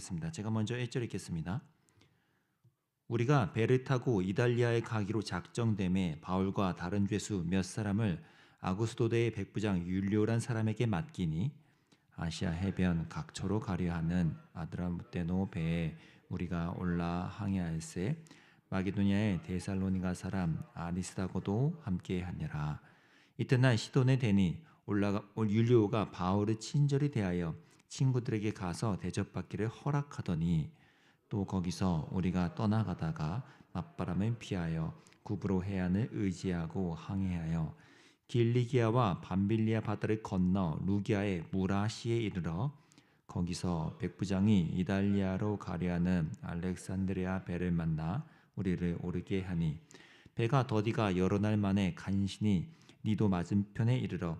하겠습니다. 제가 먼저 1절 읽겠습니다. 우리가 배를 타고 이달리아에 가기로 작정됨에 바울과 다른 죄수 몇 사람을 아구스도대의 백부장 율리오란 사람에게 맡기니 아시아 해변 각처로 가려 하는 아드라무테노 배에 우리가 올라 항해할세 마게도냐의 데살로니가 사람 아리스다고도 함께하니라. 이튿날 시돈에 대니 율리오가 바울을 친절히 대하여 친구들에게 가서 대접받기를 허락하더니 또 거기서 우리가 떠나가다가 맞바람을 피하여 구브로 해안을 의지하고 항해하여 길리기아와 밤빌리아 바다를 건너 루기아의 무라시에 이르러 거기서 백부장이 이달리아로 가려하는 알렉산드리아 배를 만나 우리를 오르게 하니 배가 더디가 여러 날 만에 간신히 니도 맞은편에 이르러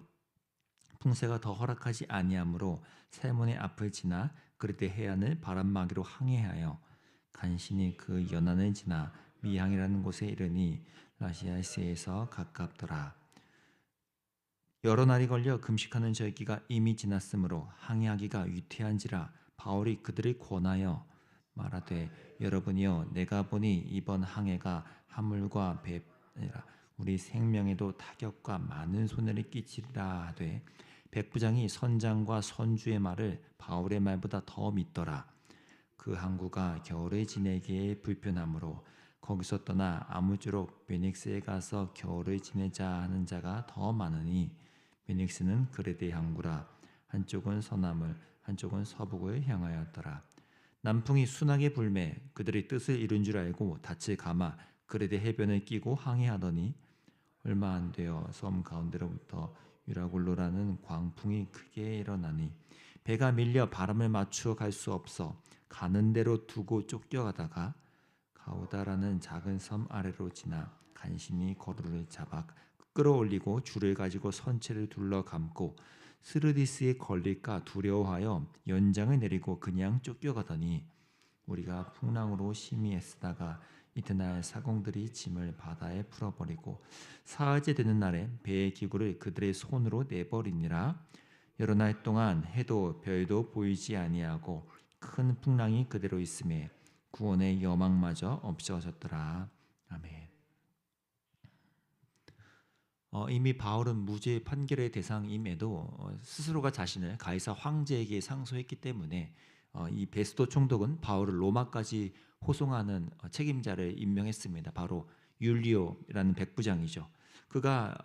풍세가 더 허락하지 아니하므로 살몬의 앞을 지나 그르데 해안을 바람막이로 항해하여 간신히 그 연안을 지나 미항이라는 곳에 이르니 라시아시에서 가깝더라. 여러 날이 걸려 금식하는 절기가 이미 지났으므로 항해하기가 위태한지라 바울이 그들을 권하여 말하되 여러분이여 내가 보니 이번 항해가 화물과 배라 우리 생명에도 타격과 많은 손해를 끼치리라 하되 백부장이 선장과 선주의 말을 바울의 말보다 더 믿더라. 그 항구가 겨울을 지내기에 불편하므로 거기서 떠나 아무쪼록 베닉스에 가서 겨울을 지내자 하는 자가 더 많으니 베닉스는 그레데 항구라. 한쪽은 서남을 한쪽은 서북을 향하였더라. 남풍이 순하게 불매 그들의 뜻을 이룬 줄 알고 닻을 감아 그레데 해변을 끼고 항해하더니 얼마 안 되어 섬 가운데로부터 유라굴로라는 광풍이 크게 일어나니 배가 밀려 바람을 맞추어 갈 수 없어 가는 대로 두고 쫓겨가다가 가우다라는 작은 섬 아래로 지나 간신히 거루를 잡아 끌어올리고 줄을 가지고 선체를 둘러 감고 스르디스에 걸릴까 두려워하여 연장을 내리고 그냥 쫓겨가더니 우리가 풍랑으로 심히 애쓰다가 이튿날 사공들이 짐을 바다에 풀어버리고 사흘째 되는 날에 배의 기구를 그들의 손으로 내버리니라. 여러 날 동안 해도 별도 보이지 아니하고 큰 풍랑이 그대로 있음에 구원의 여망마저 없어졌더라. 아멘. 이미 바울은 무죄 판결의 대상임에도 스스로가 자신을 가이사 황제에게 상소했기 때문에 이 베스도 총독은 바울을 로마까지 호송하는 책임자를 임명했습니다. 바로 율리오라는 백부장이죠. 그가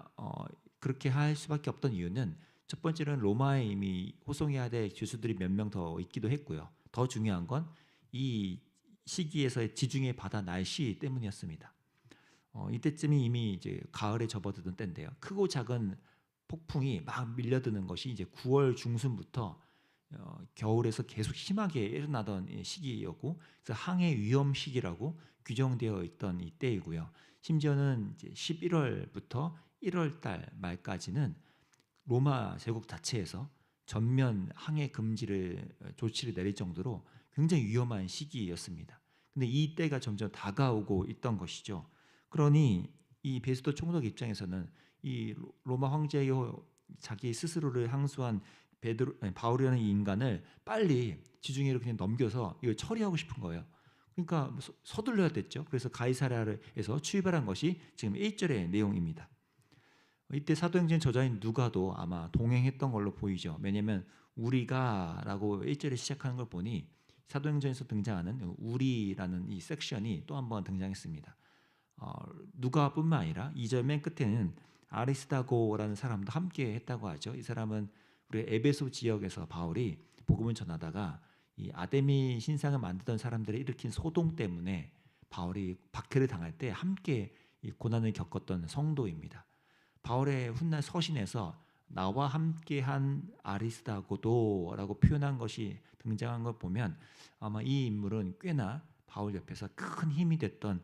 그렇게 할 수밖에 없던 이유는 첫 번째는 로마에 이미 호송해야 될 죄수들이 몇 명 더 있기도 했고요. 더 중요한 건 이 시기에서의 지중해 바다 날씨 때문이었습니다. 이때쯤이 이미 이제 가을에 접어드는 때인데요. 크고 작은 폭풍이 막 밀려드는 것이 이제 9월 중순부터 겨울에서 계속 심하게 일어나던 시기였고, 그래서 항해 위험 시기라고 규정되어 있던 이때이고요. 심지어는 이제 11월부터 1월 달 말까지는 로마 제국 자체에서 전면 항해 금지를 조치를 내릴 정도로 굉장히 위험한 시기였습니다. 근데 이 때가 점점 다가오고 있던 것이죠. 그러니 이 베스도 총독 입장에서는 이 로마 황제의 자기 스스로를 항소한 바울이라는 이 인간을 빨리 지중해로 그냥 넘겨서 이걸 처리하고 싶은 거예요. 그러니까 서둘러야 됐죠. 그래서 가이사랴에서 출발한 것이 지금 1절의 내용입니다. 이때 사도행전 저자인 누가도 아마 동행했던 걸로 보이죠. 왜냐하면 우리가라고 1절에 시작하는 걸 보니 사도행전에서 등장하는 우리라는 이 섹션이 또 한 번 등장했습니다. 누가뿐만 아니라 2절 맨 끝에는 아리스다고라는 사람도 함께 했다고 하죠. 이 사람은 우리 에베소 지역에서 바울이 복음을 전하다가 이 아데미 신상을 만들던 사람들이 일으킨 소동 때문에 바울이 박해를 당할 때 함께 이 고난을 겪었던 성도입니다. 바울의 훗날 서신에서 나와 함께한 아리스다고도라고 표현한 것이 등장한 걸 보면 아마 이 인물은 꽤나 바울 옆에서 큰 힘이 됐던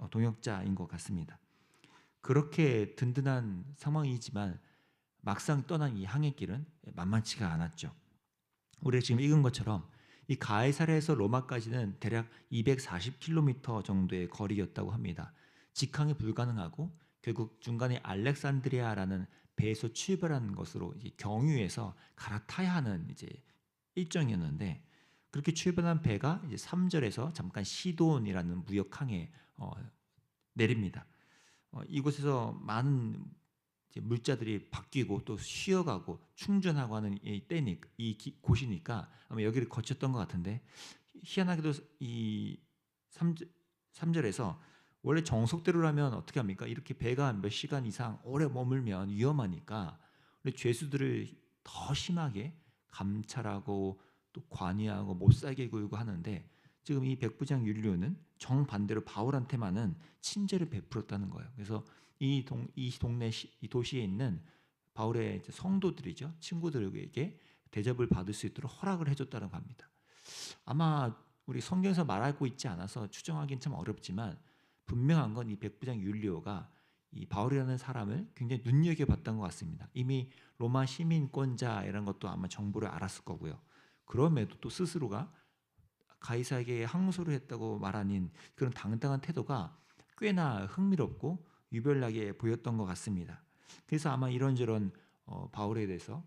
동역자인 것 같습니다. 그렇게 든든한 상황이지만 막상 떠난 이 항해길은 만만치가 않았죠. 우리가 지금 읽은 것처럼 이 가이사랴에서 로마까지는 대략 240km 정도의 거리였다고 합니다. 직항이 불가능하고 결국 중간에 알렉산드리아라는 배에서 출발하는 것으로 경유해서 갈아타야 하는 이제 일정이었는데 그렇게 출발한 배가 이제 3절에서 잠깐 시돈이라는 무역항에 내립니다. 이곳에서 많은 이제 물자들이 바뀌고 또 쉬어가고 충전하고 하는 이 때니 곳이니까 아마 여기를 거쳤던 것 같은데, 희한하게도 이 3절에서 원래 정석대로라면 어떻게 합니까? 이렇게 배가 몇 시간 이상 오래 머물면 위험하니까 우리 죄수들을 더 심하게 감찰하고 또 관이하고 못 살게 굴고 하는데, 지금 이 백부장 율리오는 정반대로 바울한테만은 친절을 베풀었다는 거예요. 그래서 이 동네 이 도시에 있는 바울의 이제 성도들이죠, 친구들에게 대접을 받을 수 있도록 허락을 해줬다고 합니다. 아마 우리 성경에서 말하고 있지 않아서 추정하기는 참 어렵지만, 분명한 건 이 백부장 율리오가 이 바울이라는 사람을 굉장히 눈여겨봤던 것 같습니다. 이미 로마 시민권자 이런 것도 아마 정보를 알았을 거고요. 그럼에도 또 스스로가 가이사에게 항소를 했다고 말하는 그런 당당한 태도가 꽤나 흥미롭고 유별나게 보였던 것 같습니다. 그래서 아마 이런저런 바울에 대해서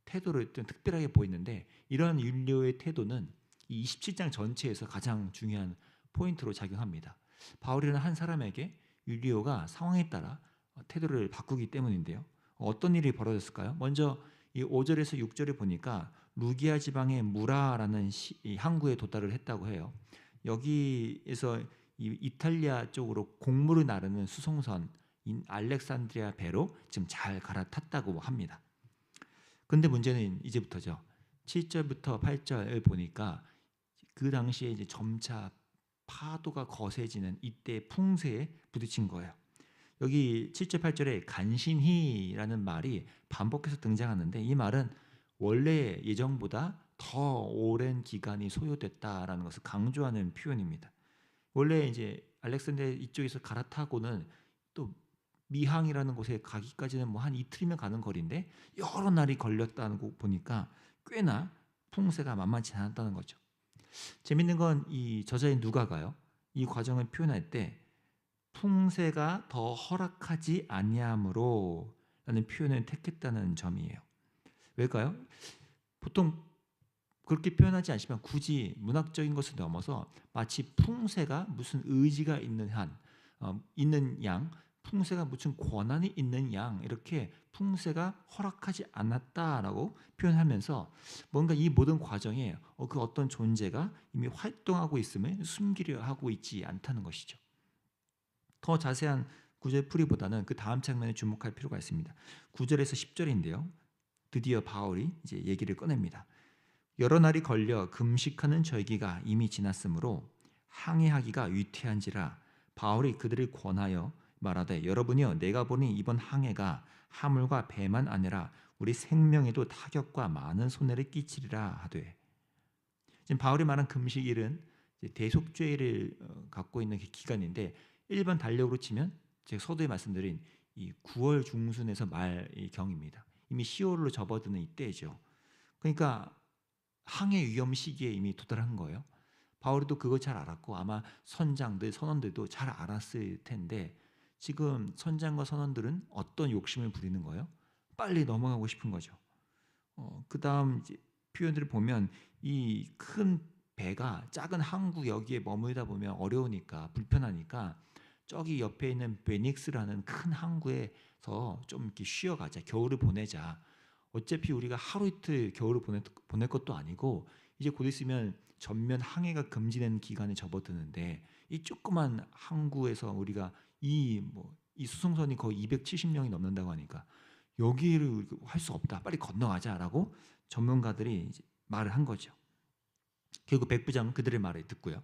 태도를 좀 특별하게 보이는데, 이런 율리오의 태도는 이 27장 전체에서 가장 중요한 포인트로 작용합니다. 바울이라는 한 사람에게 율리오가 상황에 따라 태도를 바꾸기 때문인데요. 어떤 일이 벌어졌을까요? 먼저 이 5절에서 6절에 보니까 루기아 지방의 무라라는 이 항구에 도달을 했다고 해요. 여기에서 이 이탈리아 쪽으로 곡물을 나르는 수송선인 알렉산드리아 배로 지금 잘 갈아탔다고 합니다. 근데 문제는 이제부터죠. 7절부터 8절을 보니까 그 당시에 이제 점차 파도가 거세지는 이때 풍세에 부딪힌 거예요. 여기 7절 8절에 간신히라는 말이 반복해서 등장하는데, 이 말은 원래 예정보다 더 오랜 기간이 소요됐다라는 것을 강조하는 표현입니다. 원래 이제 알렉산드리아 이쪽에서 갈아타고는 또 미항이라는 곳에 가기까지는 뭐 한 이틀이면 가는 거리인데 여러 날이 걸렸다는 거 보니까 꽤나 풍세가 만만치 않았다는 거죠. 재밌는 건 이 저자인 누가가요, 이 과정을 표현할 때 풍세가 더 허락하지 아니함으로 라는 표현을 택했다는 점이에요. 왜일까요? 보통 그렇게 표현하지 않지만 굳이 문학적인 것을 넘어서 마치 풍세가 무슨 의지가 있는 있는 양, 풍세가 무슨 권한이 있는 양, 이렇게 풍세가 허락하지 않았다라고 표현하면서 뭔가 이 모든 과정에 그 어떤 존재가 이미 활동하고 있음을 숨기려 하고 있지 않다는 것이죠. 더 자세한 구절 풀이보다는 그 다음 장면에 주목할 필요가 있습니다. 9절에서 10절인데요. 드디어 바울이 이제 얘기를 꺼냅니다. 여러 날이 걸려 금식하는 절기가 이미 지났으므로 항해하기가 위태한지라 바울이 그들을 권하여 말하되, 여러분이여 내가 보니 이번 항해가 하물과 배만 아니라 우리 생명에도 타격과 많은 손해를 끼치리라 하되. 지금 바울이 말한 금식일은 대속죄를 갖고 있는 기간인데, 일반 달력으로 치면 제가 서두에 말씀드린 이 9월 중순에서 말경입니다. 이미 10월로 접어드는 이때죠. 그러니까 항해 위험 시기에 이미 도달한 거예요. 바울도 그걸 잘 알았고 아마 선장들, 선원들도 잘 알았을 텐데, 지금 선장과 선원들은 어떤 욕심을 부리는 거예요? 빨리 넘어가고 싶은 거죠. 그 다음 표현들을 보면 이 큰 배가 작은 항구 여기에 머물다 보면 어려우니까, 불편하니까 저기 옆에 있는 베닉스라는 큰 항구에서 좀 이렇게 쉬어가자, 겨울을 보내자. 어차피 우리가 하루 이틀 겨울을 보낼 것도 아니고 이제 곧 있으면 전면 항해가 금지된 기간에 접어드는데, 이 조그만 항구에서 우리가 이 수송선이 거의 270명이 넘는다고 하니까 여기를 할 수 없다, 빨리 건너가자라고 전문가들이 이제 말을 한 거죠. 결국 백부장은 그들의 말을 듣고요.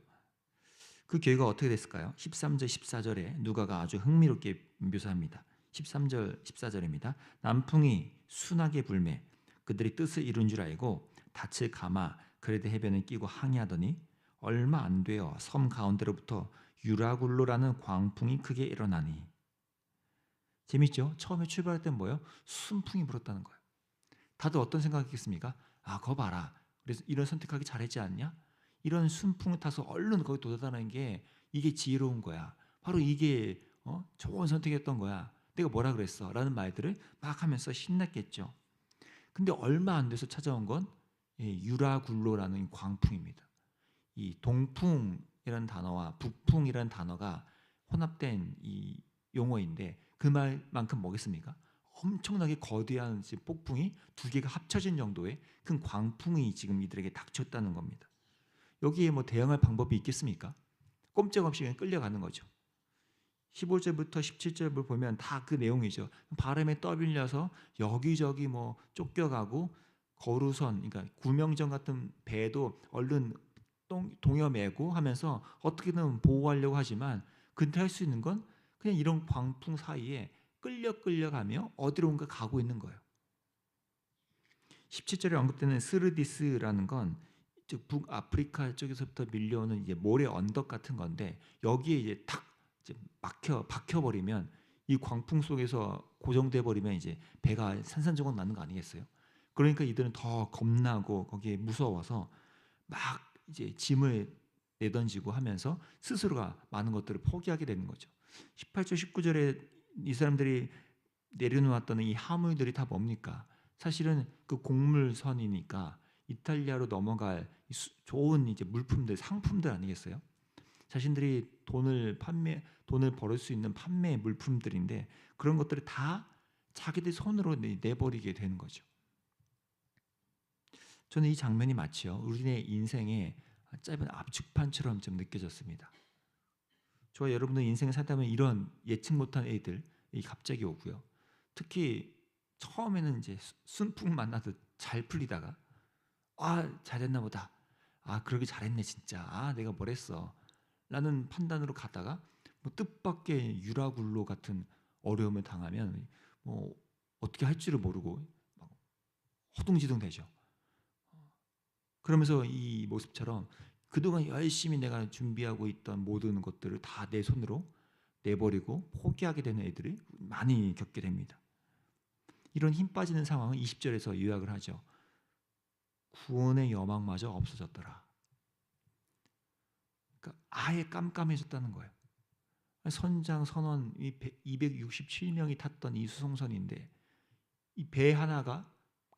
그 결과가 어떻게 됐을까요? 13절 14절에 누가가 아주 흥미롭게 묘사합니다. 13절 14절입니다. 남풍이 순하게 불매 그들이 뜻을 이룬 줄 알고 닻을 감아 그레데 해변을 끼고 항해하더니 얼마 안 되어 섬 가운데로부터 유라굴로라는 광풍이 크게 일어나니. 재밌죠? 처음에 출발할 땐 뭐예요? 순풍이 불었다는 거예요. 다들 어떤 생각했겠습니까? 거 봐라, 그래서 이런 선택하기 잘했지 않냐? 이런 순풍을 타서 얼른 거기 도달하는 게 이게 지혜로운 거야. 바로 이게 좋은 선택이었던 거야. 내가 뭐라 그랬어? 라는 말들을 막 하면서 신났겠죠. 근데 얼마 안 돼서 찾아온 건 유라굴로라는 광풍입니다. 이 동풍이라는 단어와 북풍이라는 단어가 혼합된 이 용어인데 그 말만큼 뭐겠습니까? 엄청나게 거대한 폭풍이 두 개가 합쳐진 정도의 큰 광풍이 지금 이들에게 닥쳤다는 겁니다. 여기에 뭐 대응할 방법이 있겠습니까? 꼼짝없이 그냥 끌려가는 거죠. 15절부터 17절을 보면 다 그 내용이죠. 바람에 떠밀려서 여기저기 뭐 쫓겨가고 거루선, 그러니까 구명정 같은 배도 얼른 동여매고 하면서 어떻게든 보호하려고 하지만 근데 할 수 있는 건 그냥 이런 광풍 사이에 끌려가며 어디론가 가고 있는 거예요. 17절에 언급되는 스르디스라는 건 즉 북아프리카 쪽에서부터 밀려오는 이제 모래 언덕 같은 건데 여기에 이제 탁 이제 박혀버리면 이 광풍 속에서 고정돼 버리면 이제 배가 산산조각 나는 거 아니겠어요? 그러니까 이들은 더 겁나고 거기에 무서워서 막 이제 짐을 내던지고 하면서 스스로가 많은 것들을 포기하게 되는 거죠. 18절 19절에 이 사람들이 내려놓았던 이 화물들이 다 뭡니까? 사실은 그 곡물선이니까 이탈리아로 넘어갈 좋은 이제 물품들, 상품들 아니겠어요? 자신들이 돈을 벌을 수 있는 판매 물품들인데 그런 것들을 다 자기들 손으로 내버리게 되는 거죠. 저는 이 장면이 마치요 우리의 인생의 짧은 압축판처럼 좀 느껴졌습니다. 저와 여러분들 인생을 살다 보면 이런 예측 못한 애들이 갑자기 오고요. 특히 처음에는 이제 순풍 만나듯 잘 풀리다가 잘했나 보다. 그러게 잘했네 진짜. 내가 뭘 했어. 라는 판단으로 가다가 뭐 뜻밖의 유라굴로 같은 어려움을 당하면 뭐 어떻게 할 줄을 모르고 막 허둥지둥 되죠. 그러면서 이 모습처럼 그동안 열심히 내가 준비하고 있던 모든 것들을 다 내 손으로 내버리고 포기하게 되는 애들이 많이 겪게 됩니다. 이런 힘 빠지는 상황은 20절에서 요약을 하죠. 구원의 여망마저 없어졌더라. 그러니까 아예 깜깜해졌다는 거예요. 선장 선원 267명이 탔던 이 수송선인데 이 배 하나가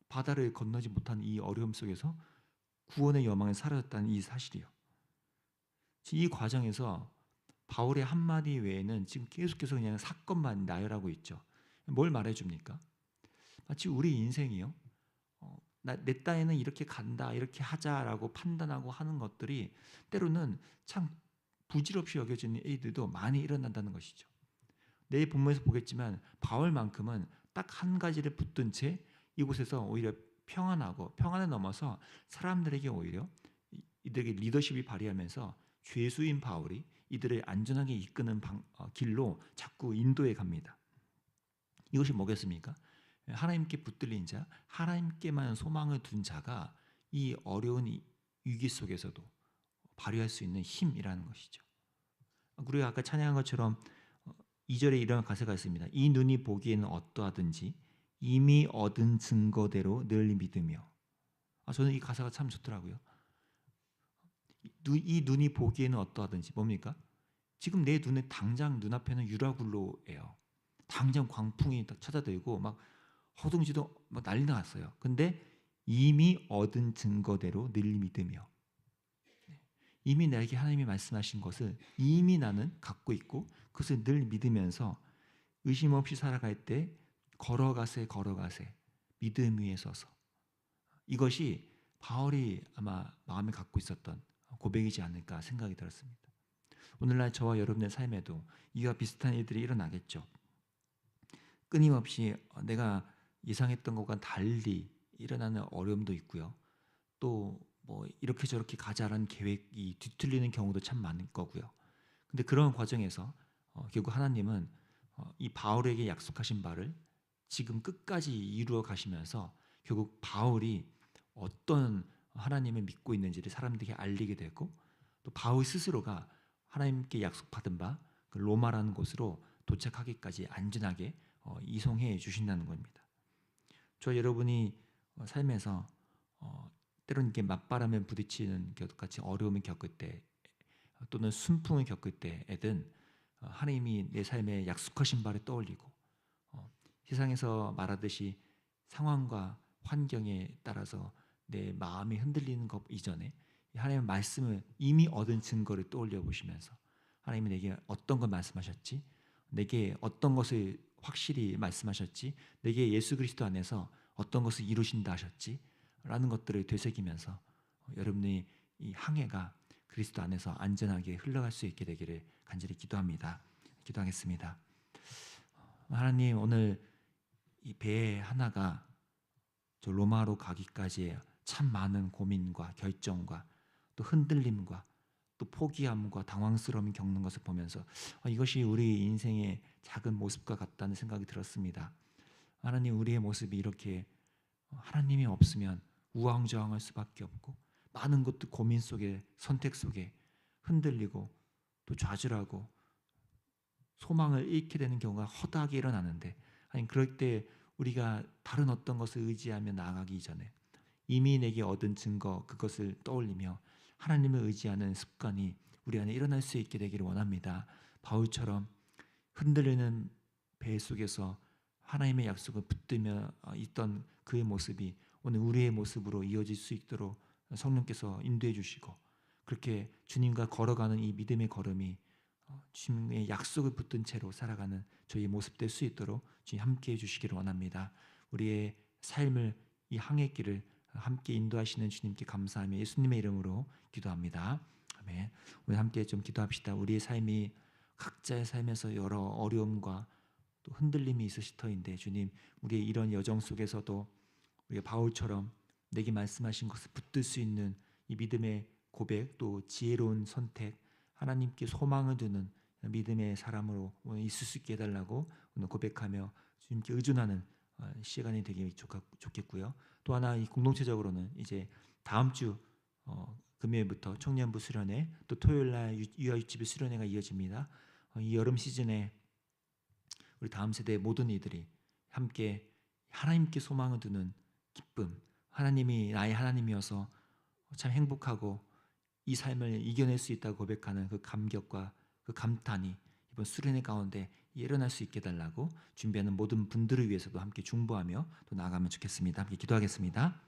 바다를 건너지 못한 이 어려움 속에서 구원의 여망이 사라졌다는 이 사실이요. 이 과정에서 바울의 한마디 외에는 지금 계속해서 그냥 사건만 나열하고 있죠. 뭘 말해줍니까? 마치 우리 인생이요. 내 딴에는 이렇게 간다, 이렇게 하자라고 판단하고 하는 것들이 때로는 참 부질없이 여겨지는 일들도 많이 일어난다는 것이죠. 내일 본문에서 보겠지만 바울만큼은 딱 한 가지를 붙든 채 이곳에서 오히려 평안하고 평안을 넘어서 사람들에게 오히려 이들에게 리더십이 발휘하면서 죄수인 바울이 이들을 안전하게 이끄는 길로 자꾸 인도해 갑니다. 이것이 뭐겠습니까? 하나님께 붙들린 자, 하나님께만 소망을 둔 자가 이 어려운 위기 속에서도 발휘할 수 있는 힘이라는 것이죠. 우리가 아까 찬양한 것처럼 2절에 이런 가사가 있습니다. 이 눈이 보기에는 어떠하든지 이미 얻은 증거대로 늘 믿으며. 저는 이 가사가 참 좋더라고요. 이 눈이 보기에는 어떠하든지 뭡니까? 지금 내 눈에 당장 눈앞에는 유라굴로예요. 당장 광풍이 딱 찾아들고 막 허둥지둥 막 난리 났어요. 근데 이미 얻은 증거대로 늘 믿으며 이미 나에게 하나님이 말씀하신 것을 이미 나는 갖고 있고 그것을 늘 믿으면서 의심 없이 살아갈 때 걸어가세 믿음 위에 서서 이것이 바울이 아마 마음에 갖고 있었던 고백이지 않을까 생각이 들었습니다. 오늘날 저와 여러분의 삶에도 이와 비슷한 일들이 일어나겠죠. 끊임없이 내가 예상했던 것과 달리 일어나는 어려움도 있고요. 또 뭐 이렇게 저렇게 가자라는 계획이 뒤틀리는 경우도 참 많을 거고요. 근데 그런 과정에서 결국 하나님은 이 바울에게 약속하신 바를 지금 끝까지 이루어 가시면서 결국 바울이 어떤 하나님을 믿고 있는지를 사람들에게 알리게 되고 또 바울 스스로가 하나님께 약속받은 바 그 로마라는 곳으로 도착하기까지 안전하게 이송해 주신다는 겁니다. 저 여러분이 삶에서 때로는 이렇게 맞바람에 부딪히는 것 같이 어려움을 겪을 때 또는 순풍을 겪을 때에든 하나님이 내 삶에 약속하신 바를 떠올리고 세상에서 말하듯이 상황과 환경에 따라서 내 마음이 흔들리는 것 이전에 하나님의 말씀을 이미 얻은 증거를 떠올려 보시면서 하나님이 내게 어떤 걸 말씀하셨지? 내게 어떤 것을 확실히 말씀하셨지? 내게 예수 그리스도 안에서 어떤 것을 이루신다 하셨지? 라는 것들을 되새기면서 여러분의 이 항해가 그리스도 안에서 안전하게 흘러갈 수 있게 되기를 간절히 기도합니다. 기도하겠습니다. 하나님, 오늘 이 배 하나가 저 로마로 가기까지의 참 많은 고민과 결정과 또 흔들림과 또 포기함과 당황스러움을 겪는 것을 보면서 이것이 우리 인생의 작은 모습과 같다는 생각이 들었습니다. 하나님, 우리의 모습이 이렇게 하나님이 없으면 우왕좌왕할 수밖에 없고 많은 것도 고민 속에 선택 속에 흔들리고 또 좌절하고 소망을 잃게 되는 경우가 허다하게 일어나는데, 아니 그럴 때 우리가 다른 어떤 것을 의지하며 나아가기 전에 이미 내게 얻은 증거 그것을 떠올리며 하나님을 의지하는 습관이 우리 안에 일어날 수 있게 되기를 원합니다. 바울처럼 흔들리는 배 속에서 하나님의 약속을 붙들며 있던 그의 모습이 오늘 우리의 모습으로 이어질 수 있도록 성령께서 인도해 주시고, 그렇게 주님과 걸어가는 이 믿음의 걸음이 주님의 약속을 붙든 채로 살아가는 저희의 모습 될 수 있도록 주님 함께해 주시기를 원합니다. 우리의 삶을 이 항해길을 함께 인도하시는 주님께 감사하며 예수님의 이름으로 기도합니다. 아멘. 오늘 함께 좀 기도합시다. 우리의 삶이 각자의 삶에서 여러 어려움과 또 흔들림이 있으실 터인데, 주님, 우리의 이런 여정 속에서도 우리가 바울처럼 내게 말씀하신 것을 붙들 수 있는 이 믿음의 고백, 또 지혜로운 선택, 하나님께 소망을 두는 믿음의 사람으로 오늘 있을 수 있게 해달라고 오늘 고백하며 주님께 의존하는 시간이 되기 좋겠고요. 또 하나 이 공동체적으로는 이제 다음 주 금요일부터 청년부 수련회, 또 토요일날 유아유치부 수련회가 이어집니다. 이 여름 시즌에 우리 다음 세대의 모든 이들이 함께 하나님께 소망을 두는 기쁨, 하나님이 나의 하나님이어서 참 행복하고 이 삶을 이겨낼 수 있다고 고백하는 그 감격과 그 감탄이 이번 수련회 가운데 일어날 수 있게 해달라고 준비하는 모든 분들을 위해서도 함께 중보하며 또 나아가면 좋겠습니다. 함께 기도하겠습니다.